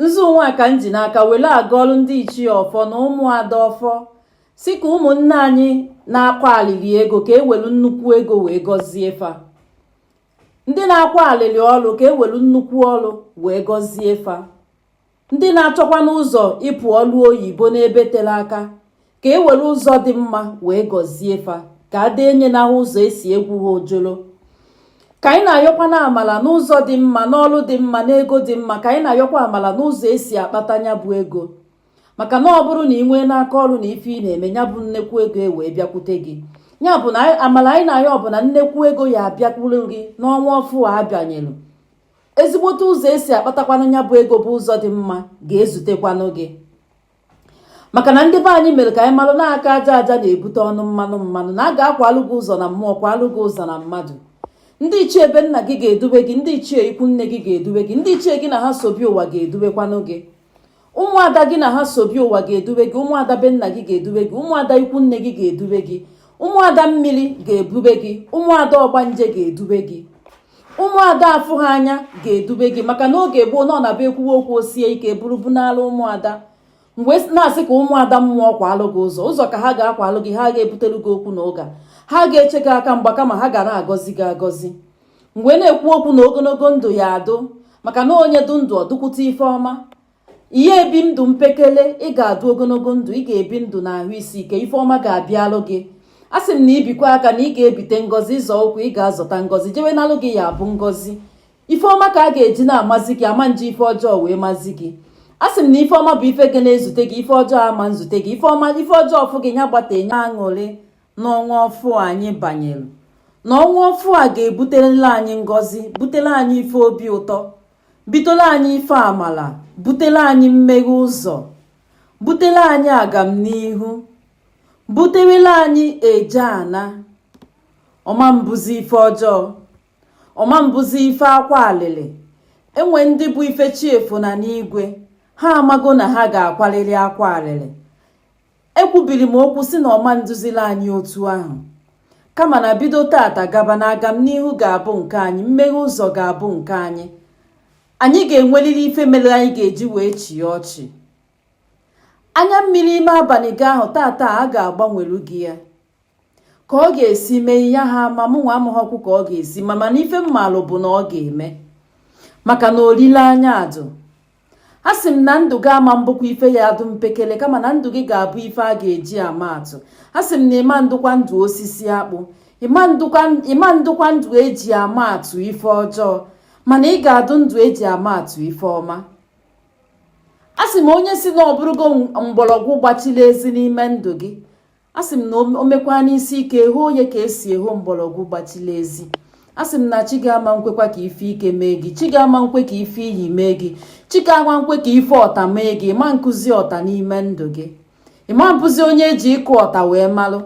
nzu nwa ka m ji n'aka were aga ọrụ ndị ichie ọfọ na ụmụada ọfọ si ka ụmụnne anyị na-akwa alili ego ka ewelu nnukwu ego wee gọzie fa. Ndị na-akwa alili ọrụ ka ewelu nnukwu ọrụ wee gọzie fa. Ndị na-achọkwa n'ụzọ ịpụ ọrụ oyibo n'ebe tere aka ka ewelu ụzọ dị mma wee gọzie fa, ka adenye na ụzọ esi egwu ha ojolo. Ka anyị na-ayọkwa na amala n'ụzọ dị mma, n'ọrụ dị mma, n'ego dị mma. Ka anyị na-ayọkwa amala n'ụzọ esi akpata nya bụ ego, maka na ọ bụrụ na ị nwee n'aka ọrụ na ife ị na-eme nya bụ nnekwu ego ewee bịakwute gị. Ya bụ na amala anyị na-ayọ bụ na nnekwu ego ya abịakwuru gị n'ọnwa ọfụ a abịanyelu. Ezigbote ụzọ esi akpatakwana nya bụ ego bụ ụzọ dị mma ga-ezutekwanụ gị, maka na ndị be anyị mere ka anyị malụ n'aka aja aja na-ebute ọnụ mmanụ na a ga-akwalụ gị ụzọ na mmụọ, kwalụ gị ụzọ na mmadụ. Ndị ichie ebe nna gị ga-edube gị, ndị ichie ikwu nne gị ga-edube gị, ndị ichie gị na ha sobi ụwa ga-edubekwanụ gị. Ụmụada gị na ha sobi ụwa ga-edube gị, ụmụada be nna gị ga-edube gị, ụmụada ikwu nne gị ga-edube gị, ụmụada mmiri ga-ebube gị, ụmụada ọgbanje ga-edube gị, ụmụada afụ ha anya ga-edube gị. Maka na oge gboo nọ na be ekwuwe okwu osie ike bụrụ bunala ụmụada, mgbe na-asị ka ụmụada mmụọ kwalụ gị ụzọ ka ha ga-akwalụ gị, ha ga-ebutelu gị okwu na ụga, ha ga-eche gị aka mgba kama ha ga na-agọzi gị agọzi. Mgbe na-ekwu okwu na ogologo ndụ ya adụ, maka na onye dụ ndụ ọdụkwute ife ọma. Ihe ebi ndụ mpekele, ị ga-adụ ogologo ndụ, ị ga-ebi ndụ na ahụ isi ike, ife ọma ga-abịalụ gị. A sị m na ibikwa aka na ị ga-ebite ngọzi, ịzọ ụkwụ ị ga-azọta ngọzi, jewe nalụ gị ya bụ ngọzi. Ife ọma ka a ga-eji na-amazi gị, ama nje ife ọjọọ wee mazi gị. A sị m na ife ọma bụ ife gị na-ezute gị, ife ọjọọ ama nzute gị. Ife ọjọọ ọfụ gị nya gbata enye aṅụrị n'ọnwa ọfụ anyị banyere. N'ọnwa ọfụ a ga-ebuterela anyị ngọzi, butela anyị ife obi ụtọ, bitela anyị ife amala, butela anyị mmeghe ụzọ, butela anyị agamnihu, buterela anyị eje ana. Ọma mbụzi ife ọjọọ, ọma mbụzi ife akwa alili. Enwe ndị bụ ife chiefu na n'igwe, ha amago na ha ga-akwaliri akwa alili. Ekwubiri m okwu si na ọma nduzila anyị otu ahụ, kama na bido tata gaba na agamnihu ga-abụ nke anyị, mmeghe ụzọ ga-abụ nke anyị. Anyị ga-enweriri ife mere anyị ga-eji wee chie ọchị. Anya mmiri ime abalị gị ahụ tata a ga-agbanwelu gị ya, ka ọ ga-esi mee ya ha ma mụnwa amụghọkwu ka ọ ga-esi mana ife mmalụ bụ na ọ ga-eme, maka na olileanya adụ. A sị m na ndụ gị ama mbụkwa ife ya adụ mpekele, kama na ndụ gị ga-abụ ife a ga-eji ama atụ. A sị m na ịma ndụkwa ndụ osisi akpụ, ịma ndụkwa ndụ eji ama atụ ife ọjọọ, mana ị ga-adụ ndụ eji ama atụ ife ọma. A sị m onye si na ọ bụrụgo mgbọrọgwụ gbachiri ezi n'ime ndụ gị, a sị m na o mekwa n'isi ike hụ onye ka esi ehụ mgbọrọgwụ gbachiri ezi. A sị m na chi ga-ama nkwekwa ka ife ike mee gị, chi ga-ama nkwe ka ife iyi mee gị, chi ga-ama nkwe ka ife ọta mee gị. Ịma nkụzi ọta n'ime ndụ gị, ịma mpụzi onye eji ịkụ ọta wee malụ.